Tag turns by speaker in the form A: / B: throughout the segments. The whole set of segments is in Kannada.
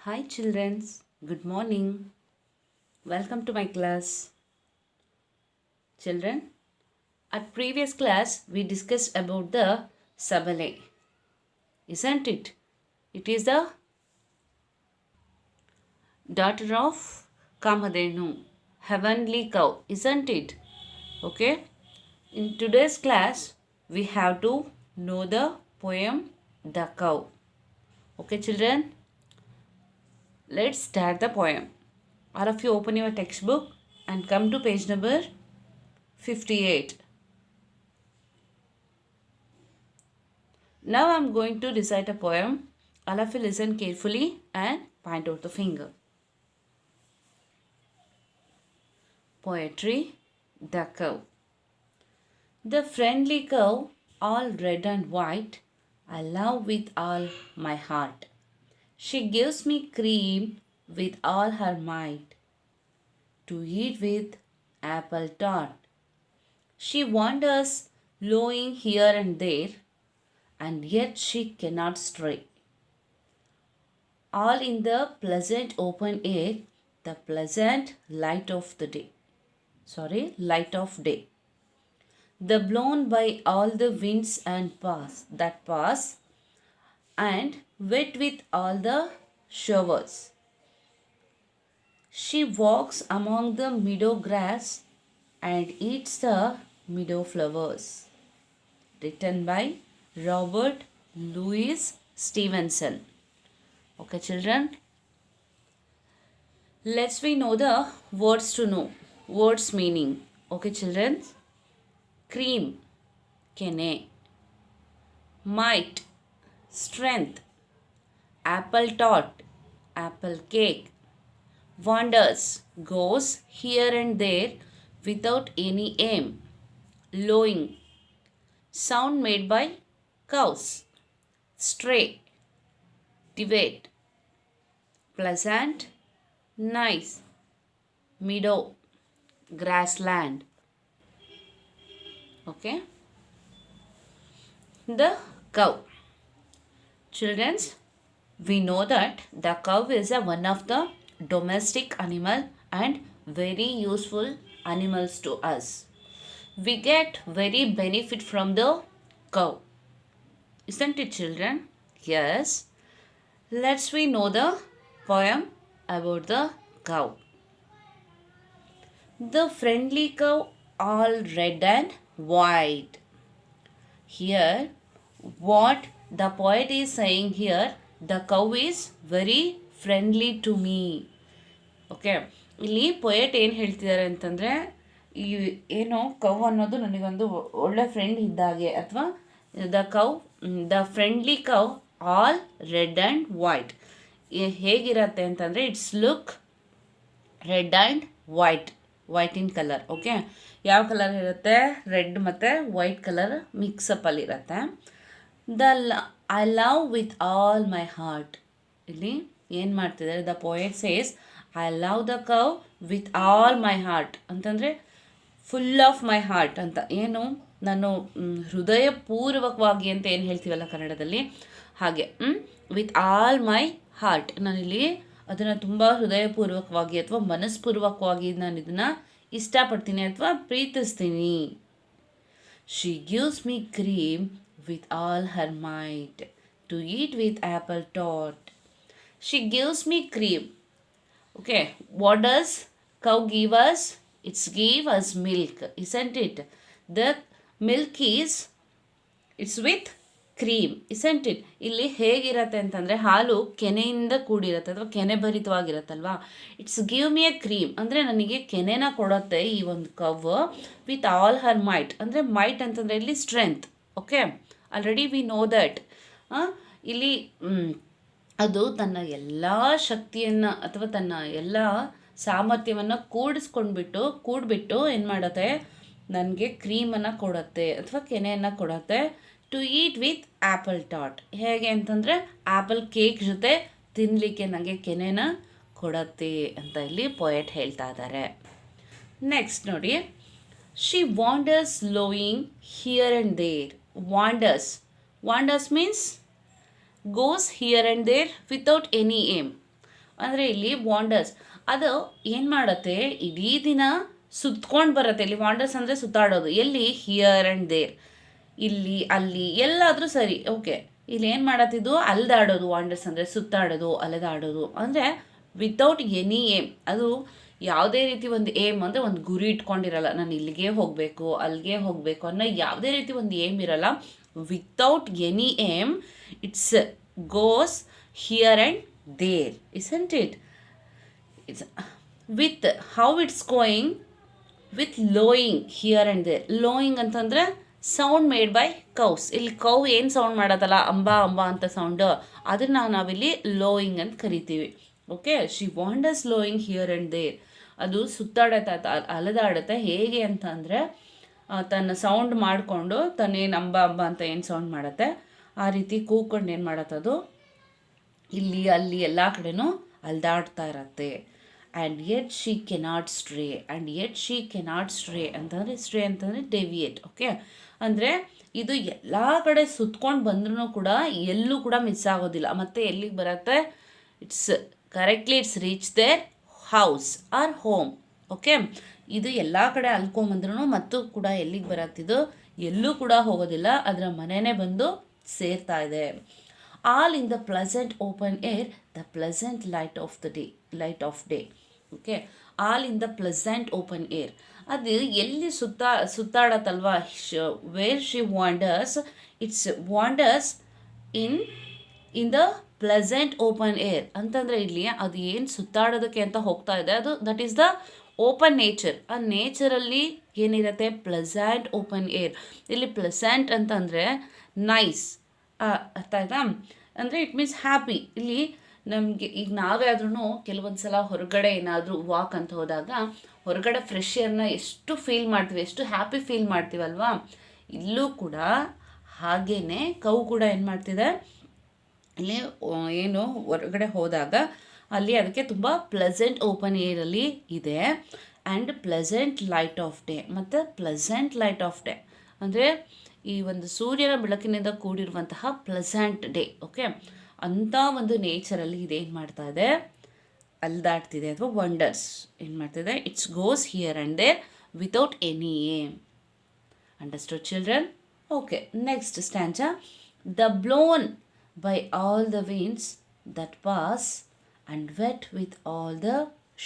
A: Hi children, good morning. Welcome to my class. Children, at previous class we discussed about the Sabale. Isn't it? It is the daughter of Kamadhenu, heavenly cow, isn't it? Okay. In today's class we have to know the poem The Cow. Okay children, let's start the poem. All of you open your textbook and come to page number 58. Now I am going to recite a poem. All of you listen carefully and point out the finger. Poetry, The Cow. The friendly cow, all red and white, I love with all my heart. She gives me cream with all her might to eat with apple tart. She wanders lowing here and there, and yet she cannot stray. All in the pleasant open air, the pleasant light of the day. Light of day. The blown by all the winds and pass, and wet with all the showers. She walks among the meadow grass and eats the meadow flowers. Written by Robert Louis Stevenson. Okay, children. Let's we know the words to know. Words meaning. Okay, children. Cream, kene. Might, strength. Apple tart, apple cake. Wanders, goes here and there without any aim. Lowing, sound made by cows. Stray, debate. Pleasant, nice. Meadow, grassland. Okay. The cow. Children, we know that the cow is one of the domestic animal and very useful animals to us. We get very benefit from the cow. Isn't it, children? Yes. Let's we know the poem about the cow. The friendly cow, all red and white. Here, what the poet is saying here, the cow is very friendly to me. Okay, ಇಲ್ಲಿ ಪೊಯೆಟ್ ಏನು ಹೇಳ್ತಿದ್ದಾರೆ ಅಂತಂದರೆ, ಈ ಏನು ಕೌ ಅನ್ನೋದು ನನಗೊಂದು ಒಳ್ಳೆ ಫ್ರೆಂಡ್ ಇದ್ದಾಗೆ, ಅಥವಾ the friendly cow all red and white ಹೇಗಿರತ್ತೆ ಅಂತಂದರೆ, it's look red and white in colour. Okay, ಯಾವ ಕಲರ್ ಇರುತ್ತೆ? ರೆಡ್ ಮತ್ತು ವೈಟ್ ಕಲರ್ ಮಿಕ್ಸಪ್ಪಲ್ಲಿರುತ್ತೆ. I love with all my heart. ಇಲ್ಲಿ ಏನು ಮಾಡ್ತಿದ್ದಾರೆ? The poet says I love the cow with all my heart ಅಂತಂದರೆ ಫುಲ್ ಆಫ್ ಮೈ ಹಾರ್ಟ್ ಅಂತ. ಏನು, ನಾನು ಹೃದಯಪೂರ್ವಕವಾಗಿ ಅಂತ ಏನು ಹೇಳ್ತೀವಲ್ಲ ಕನ್ನಡದಲ್ಲಿ, ಹಾಗೆ ವಿತ್ ಆಲ್ ಮೈ ಹಾರ್ಟ್, ನಾನಿಲ್ಲಿ ಅದನ್ನು ತುಂಬ ಹೃದಯಪೂರ್ವಕವಾಗಿ ಅಥವಾ ಮನಸ್ಪೂರ್ವಕವಾಗಿ ನಾನು ಇದನ್ನು ಇಷ್ಟಪಡ್ತೀನಿ ಅಥವಾ ಪ್ರೀತಿಸ್ತೀನಿ. She gives me cream with all her might to eat with apple tart. She gives me cream. Okay, what does cow give us? It's give us milk, isn't it? The milk is, it's with cream, isn't it? ಇಲ್ಲಿ ಹೇಗಿರತ್ತೆ ಅಂತಂದರೆ, ಹಾಲು ಕೆನೆಯಿಂದ ಕೂಡಿರುತ್ತೆ ಅಥವಾ ಕೆನೆ ಭರಿತವಾಗಿರುತ್ತಲ್ವಾ. It's give me a cream ಅಂದರೆ ನನಗೆ ಕೆನೆನ ಕೊಡುತ್ತೆ ಈ ಒಂದು cow. With all her might ಅಂದರೆ ಮೈಟ್ ಅಂತಂದರೆ ಇಲ್ಲಿ strength. Okay, already we know that. ಇಲ್ಲಿ ಅದು ತನ್ನ ಎಲ್ಲ ಶಕ್ತಿಯನ್ನು ಅಥವಾ ತನ್ನ ಎಲ್ಲ ಸಾಮರ್ಥ್ಯವನ್ನು ಕೂಡಿಬಿಟ್ಟು ಏನು ಮಾಡುತ್ತೆ? ನನಗೆ ಕ್ರೀಮನ್ನು ಕೊಡುತ್ತೆ ಅಥವಾ ಕೆನೆಯನ್ನು ಕೊಡುತ್ತೆ. ಟು ಈಟ್ ವಿತ್ ಆ್ಯಪಲ್ ಟಾಟ್, ಹೇಗೆ ಅಂತಂದರೆ ಆ್ಯಪಲ್ ಕೇಕ್ ಜೊತೆ ತಿನ್ನಲಿಕ್ಕೆ ನನಗೆ ಕೆನೆನ ಕೊಡುತ್ತೆ ಅಂತ ಇಲ್ಲಿ ಪೊಯೆಟ್ ಹೇಳ್ತಾ ಇದ್ದಾರೆ. ನೆಕ್ಸ್ಟ್ ನೋಡಿ, she wanders lowing here and there. Wanders means goes here and there without any aim. ಅಂದರೆ ಇಲ್ಲಿ ವಾಂಡರ್ಸ್ ಅದು ಏನು ಮಾಡುತ್ತೆ, ಇಡೀ ದಿನ ಸುತ್ಕೊಂಡು ಬರುತ್ತೆ. ಇಲ್ಲಿ ವಾಂಡರ್ಸ್ ಅಂದರೆ ಸುತ್ತಾಡೋದು. ಎಲ್ಲಿ? ಹಿಯರ್ ಆ್ಯಂಡ್ ದೇರ್, ಇಲ್ಲಿ ಅಲ್ಲಿ ಎಲ್ಲಾದರೂ ಸರಿ. ಓಕೆ, ಇಲ್ಲಿ ಏನು ಮಾಡತ್ತಿದ್ದು? ಅಲ್ದಾಡೋದು. ವಾಂಡರ್ಸ್ ಅಂದರೆ ಸುತ್ತಾಡೋದು, ಅಲೆದಾಡೋದು. ಅಂದರೆ ವಿತೌಟ್ ಎನಿ ಏಮ್. ಅದು ಯಾವುದೇ ರೀತಿ ಒಂದು ಏಮ್ ಅಂದರೆ ಒಂದು ಗುರಿ ಇಟ್ಕೊಂಡಿರಲ್ಲ, ನಾನು ಇಲ್ಲಿಗೆ ಹೋಗಬೇಕು ಅಲ್ಲಿಗೆ ಹೋಗಬೇಕು ಅನ್ನೋ ಯಾವುದೇ ರೀತಿ ಒಂದು ಏಮ್ ಇರಲ್ಲ. Without any aim it's goes here and there, isn't it? It's with how it's going with lowing here and there. lowing ಅಂತಂದರೆ ಸೌಂಡ್ ಮೇಡ್ ಬೈ ಕೌಸ್. ಇಲ್ಲಿ ಕೌ ಏನು ಸೌಂಡ್ ಮಾಡೋದಲ್ಲ, ಅಂಬ ಅಂಬ ಅಂತ ಸೌಂಡು, ಅದನ್ನು ನಾವಿಲ್ಲಿ ಲೋಯಿಂಗ್ ಅಂತ ಕರಿತೀವಿ. Okay, she wanders lowing here and there. ಅದು ಸುತ್ತಾಡತ್ತೆ, ಅಲೆದಾಡುತ್ತೆ. ಹೇಗೆ ಅಂತ ಅಂದರೆ ತನ್ನ ಸೌಂಡ್ ಮಾಡಿಕೊಂಡು ತನ್ನೇನು ಅಂಬ ಅಂಬ ಅಂತ ಏನು ಸೌಂಡ್ ಮಾಡುತ್ತೆ ಆ ರೀತಿ ಕೂಗ್ಕೊಂಡು ಏನು ಮಾಡತ್ತದು ಇಲ್ಲಿ ಅಲ್ಲಿ ಎಲ್ಲ ಕಡೆನೂ ಅಲ್ದಾಡ್ತಾ ಇರತ್ತೆ. And yet she cannot stray. And yet she cannot stray ಅಂತಂದರೆ, ಸ್ಟ್ರೇ ಅಂತಂದರೆ ಡೆವಿಯೇಟ್. ಓಕೆ, ಅಂದರೆ ಇದು ಎಲ್ಲ ಕಡೆ ಸುತ್ಕೊಂಡು ಬಂದ್ರೂ ಕೂಡ ಎಲ್ಲೂ ಕೂಡ ಮಿಸ್ ಆಗೋದಿಲ್ಲ. ಮತ್ತು ಎಲ್ಲಿಗೆ ಬರುತ್ತೆ? It's correctly it's reach there house or home. Okay, ಇದು ಎಲ್ಲ ಕಡೆ ಅಲ್ಕೊಂಬಂದ್ರೂ ಮತ್ತು ಕೂಡ ಎಲ್ಲಿಗೆ ಬರತ್ತಿದ್ದು? ಎಲ್ಲೂ ಕೂಡ ಹೋಗೋದಿಲ್ಲ, ಅದರ ಮನೆಯೇ ಬಂದು ಸೇರ್ತಾ ಇದೆ. All in the pleasant open air, the pleasant light of day. Okay, all in the pleasant open air. ಅದು ಎಲ್ಲಿ ಸುತ್ತಾಡತ್ತಲ್ವ, where she wanders, it's wanders in the pleasant open air ಅಂತಂದರೆ ಇಲ್ಲಿ ಅದು ಏನು ಸುತ್ತಾಡೋದಕ್ಕೆ ಅಂತ ಹೋಗ್ತಾ ಇದೆ, ಅದು that is the open nature. ಆ ನೇಚರಲ್ಲಿ ಏನಿರುತ್ತೆ? Pleasant open air. ಇಲ್ಲಿ ಪ್ಲೆಸೆಂಟ್ ಅಂತಂದರೆ ನೈಸ್, ಅರ್ಥ ಆಯ್ತಾ? ಅಂದರೆ ಇಟ್ ಮೀನ್ಸ್ ಹ್ಯಾಪಿ. ಇಲ್ಲಿ ನಮಗೆ ಈಗ ನಾವೇ ಆದ್ರೂ ಕೆಲವೊಂದು ಸಲ ಹೊರಗಡೆ ಏನಾದರೂ ವಾಕ್ ಅಂತ ಹೋದಾಗ ಹೊರಗಡೆ ಫ್ರೆಶ್ ಏರ್ನ ಎಷ್ಟು ಫೀಲ್ ಮಾಡ್ತೀವಿ, ಎಷ್ಟು ಹ್ಯಾಪಿ ಫೀಲ್ ಮಾಡ್ತೀವಲ್ವಾ? ಇಲ್ಲೂ ಕೂಡ ಹಾಗೇ ಕೌ ಕೂಡ ಏನು ಮಾಡ್ತಿದೆ, ಇಲ್ಲಿ ಏನು ಹೊರಗಡೆ ಹೋದಾಗ ಅಲ್ಲಿ ಅದಕ್ಕೆ ತುಂಬ ಪ್ಲೆಸೆಂಟ್ ಓಪನ್ ಏರಲ್ಲಿ ಇದೆ. And pleasant light of day. ಮತ್ತು ಪ್ಲೆಸೆಂಟ್ ಲೈಟ್ ಆಫ್ ಡೇ ಅಂದರೆ ಈ ಒಂದು ಸೂರ್ಯನ ಬೆಳಕಿನಿಂದ ಕೂಡಿರುವಂತಹ ಪ್ಲೆಸೆಂಟ್ ಡೇ. ಓಕೆ, ಅಂಥ ಒಂದು ನೇಚರಲ್ಲಿ ಇದೇನು ಮಾಡ್ತಾ ಇದೆ? ಅಲ್ದಾಡ್ತಿದೆ, ಅಥವಾ ವಂಡರ್ಸ್ ಏನು ಮಾಡ್ತಿದೆ? It's goes here and there without any aim. Understood children? Okay, next stanza. The blown by all the winds that pass and wet with all the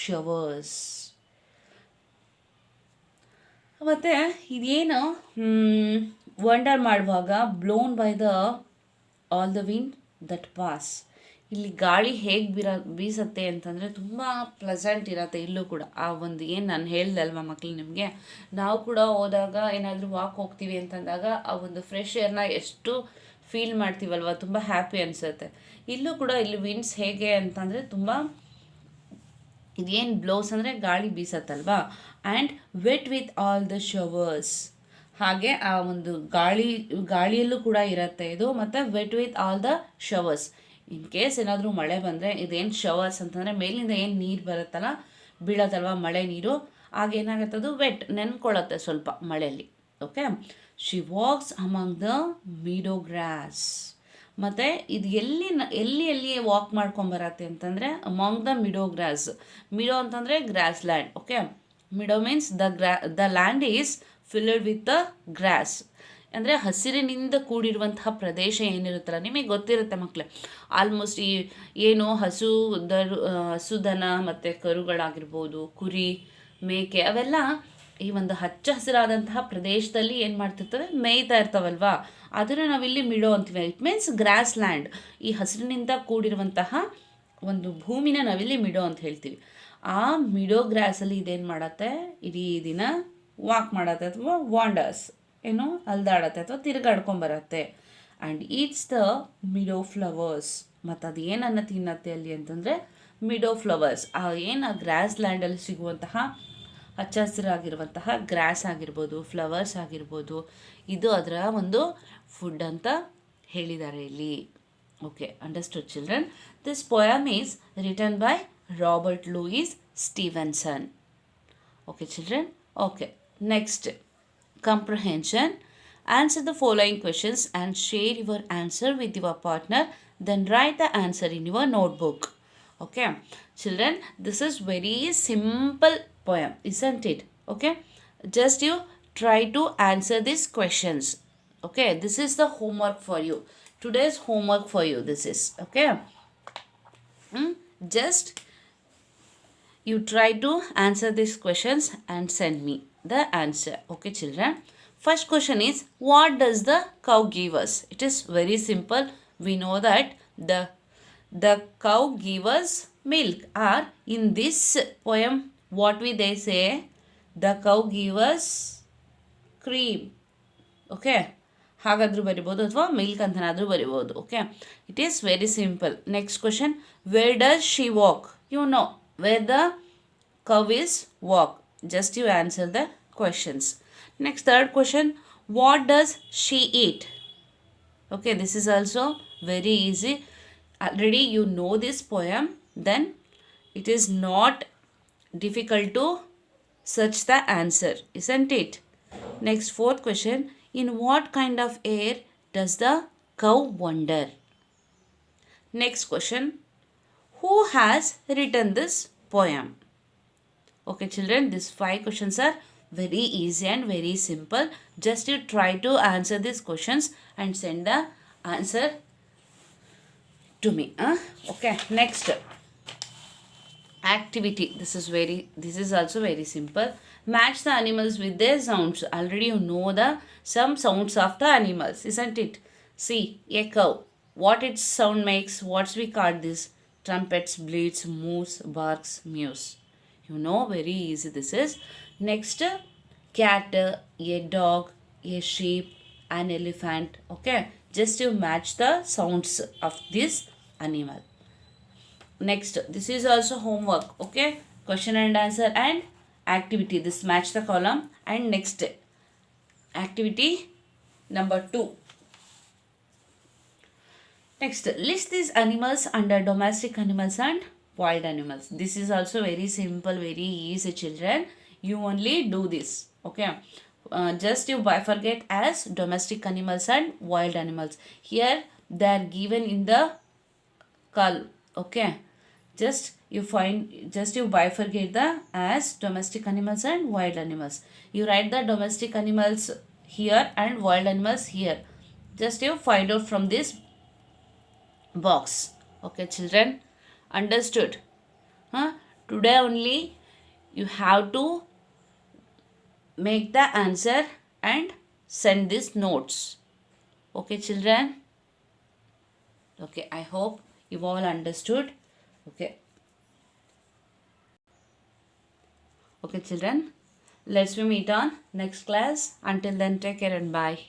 A: showers. ಮತ್ತು ಇದೇನು ವಂಡರ್ ಮಾಡುವಾಗ blown by the all the wind that pass. ಇಲ್ಲಿ ಗಾಳಿ ಹೇಗೆ ಬೀಸತ್ತೆ ಅಂತಂದರೆ ತುಂಬ ಪ್ಲೆಸೆಂಟ್ ಇರತ್ತೆ. ಇಲ್ಲೂ ಕೂಡ ಆ ಒಂದು ಏನು ನಾನು ಹೇಳ್ದೆ ಅಲ್ವಾ ಮಕ್ಕಳು ನಿಮಗೆ, ನಾವು ಕೂಡ ಹೋದಾಗ ಏನಾದರೂ ವಾಕ್ ಹೋಗ್ತೀವಿ ಅಂತಂದಾಗ ಆ ಒಂದು ಫ್ರೆಶ್ ಏರ್ನ ಎಷ್ಟು ಫೀಲ್ ಮಾಡ್ತೀವಲ್ವ, ತುಂಬ ಹ್ಯಾಪಿ ಅನಿಸುತ್ತೆ. ಇಲ್ಲೂ ಕೂಡ ಇಲ್ಲಿ ವಿಂಡ್ಸ್ ಹೇಗೆ ಅಂತಂದರೆ ತುಂಬ ಇದೇನು ಬ್ಲೋಸ್ ಅಂದರೆ ಗಾಳಿ ಬೀಸತ್ತಲ್ವಾ. And wet with all the showers. ಹಾಗೆ ಆ ಒಂದು ಗಾಳಿಯಲ್ಲೂ ಕೂಡ ಇರುತ್ತೆ ಇದು. ಮತ್ತು wet with all the showers. In case ಏನಾದರೂ ಮಳೆ ಬಂದರೆ, ಇದೇನು ಶವರ್ಸ್ ಅಂತಂದರೆ ಮೇಲಿಂದ ಏನು ನೀರು ಬರುತ್ತಲ್ಲ, ಬೀಳತ್ತಲ್ವ ಮಳೆ ನೀರು, ಆಗೇನಾಗುತ್ತದು ವೆಟ್, ನೆನ್ಕೊಳ್ಳುತ್ತೆ ಸ್ವಲ್ಪ ಮಳೆಯಲ್ಲಿ. Okay, she walks among the meadow grass. ಮತ್ತು ಇದು ಎಲ್ಲಿ ವಾಕ್ ಮಾಡ್ಕೊಂಬರತ್ತೆ ಅಂತಂದರೆ among the meadow grass. Meadow ಅಂತಂದರೆ grass land. Okay, meadow means the land is filled with the grass. ಅಂದರೆ ಹಸಿರಿನಿಂದ ಕೂಡಿರುವಂತಹ ಪ್ರದೇಶ ಏನಿರುತ್ತಲ್ಲ, ನಿಮಗೆ ಗೊತ್ತಿರುತ್ತೆ ಮಕ್ಕಳೇ. ಆಲ್ಮೋಸ್ಟ್ ಈ ಏನು ಹಸುದನ ಮತ್ತು ಕರುಗಳಾಗಿರ್ಬೋದು, ಕುರಿ, ಮೇಕೆ, ಅವೆಲ್ಲ ಈ ಒಂದು ಹಚ್ಚ ಹಸಿರಾದಂತಹ ಪ್ರದೇಶದಲ್ಲಿ ಏನು ಮಾಡ್ತಿರ್ತವೆ? ಮೇಯ್ತಾ ಇರ್ತಾವಲ್ವಾ, ಅದನ್ನು ನಾವಿಲ್ಲಿ ಮಿಡೋ ಅಂತೀವಿ. It means grassland. ಈ ಹಸಿರಿನಿಂದ ಕೂಡಿರುವಂತಹ ಒಂದು ಭೂಮಿನ ನಾವಿಲ್ಲಿ ಮಿಡೋ ಅಂತ ಹೇಳ್ತೀವಿ. ಆ ಮಿಡೋ ಗ್ರಾಸಲ್ಲಿ ಇದೇನು ಮಾಡತ್ತೆ? ಇಡೀ ದಿನ ವಾಕ್ ಮಾಡತ್ತೆ, ಅಥವಾ ವಾಂಡರ್ಸ್ ಏನು ಅಲ್ದಾಡತ್ತೆ, ಅಥವಾ ತಿರುಗಾಡ್ಕೊಂಬರತ್ತೆ. And eats the meadow flowers. ಮತ್ತು ಅದು ಏನನ್ನು ತಿನ್ನತ್ತೆ ಅಲ್ಲಿ ಅಂತಂದರೆ ಮಿಡೋ ಫ್ಲವರ್ಸ್. ಆ ಏನು ಆ ಗ್ರಾಸ್ ಲ್ಯಾಂಡಲ್ಲಿ ಸಿಗುವಂತಹ ಹಚ್ಚ ಹಸಿರಾಗಿರುವಂತಹ ಗ್ರಾಸ್ ಆಗಿರ್ಬೋದು, ಫ್ಲವರ್ಸ್ ಆಗಿರ್ಬೋದು, ಇದು ಅದರ ಒಂದು ಫುಡ್ ಅಂತ ಹೇಳಿದ್ದಾರೆ ಇಲ್ಲಿ. Okay, understood children? This poem is written by Robert Louis Stevenson. Okay children? Okay, next comprehension. Answer the following questions and share your answer with your partner. Then write the answer in your notebook. Okay, children, this is very simple poem, isn't it? Okay, just you try to answer these questions. Okay, this is the homework for you. Today's homework for you. This is okay. Just you try to answer these questions and send me the answer. Okay, children. First question is, what does the cow give us? It is very simple. We know that the cow give us milk. Or in this poem, what we they say? The cow give us cream. Okay ಹಾಗಾದರೂ ಬರಿಬೋದು ಅಥವಾ ಮಿಲ್ಕ್ ಅಂತನಾದರೂ ಬರಿಬೋದು. Okay, it is very simple. Next question, where does she walk? You know where the cow is walk. Just you answer the questions. Next, third question, what does she eat? Okay, this is also very easy. Already you know this poem, then it is not difficult to search the answer, isn't it? Next, fourth question, in what kind of air does the cow wander? Next question, who has written this poem? Okay, children, these 5 questions are very easy and very simple. Just you try to answer these questions and send the answer to me. Okay, next activity. This is also very simple. Match the animals with their sounds. Already you know the some sounds of the animals, isn't it? See, a cow, what its sound makes? What's we call this? Trumpets, bleats, moves, barks, mews. You know, very easy this is. Next, cat, a dog, a sheep, an elephant. Okay, just you match the sounds of this animal. Next, this is also homework. Okay, question and answer and activity. This match the column. And next, activity number 2. Next, list these animals under domestic animals and wild animals. This is also very simple, very easy, children. You only do this. Okay, just you bifurcate as domestic animals and wild animals. Here they are given in the column. Okay, just you bifurcate the as domestic animals and wild animals. You write the domestic animals here and wild animals here. Just you find out from this box. Okay, children, understood? Today only you have to make the answer and send these notes. Okay, children? Okay, I hope you all understood. Okay, children, let's meet on next class. Until then, take care and bye.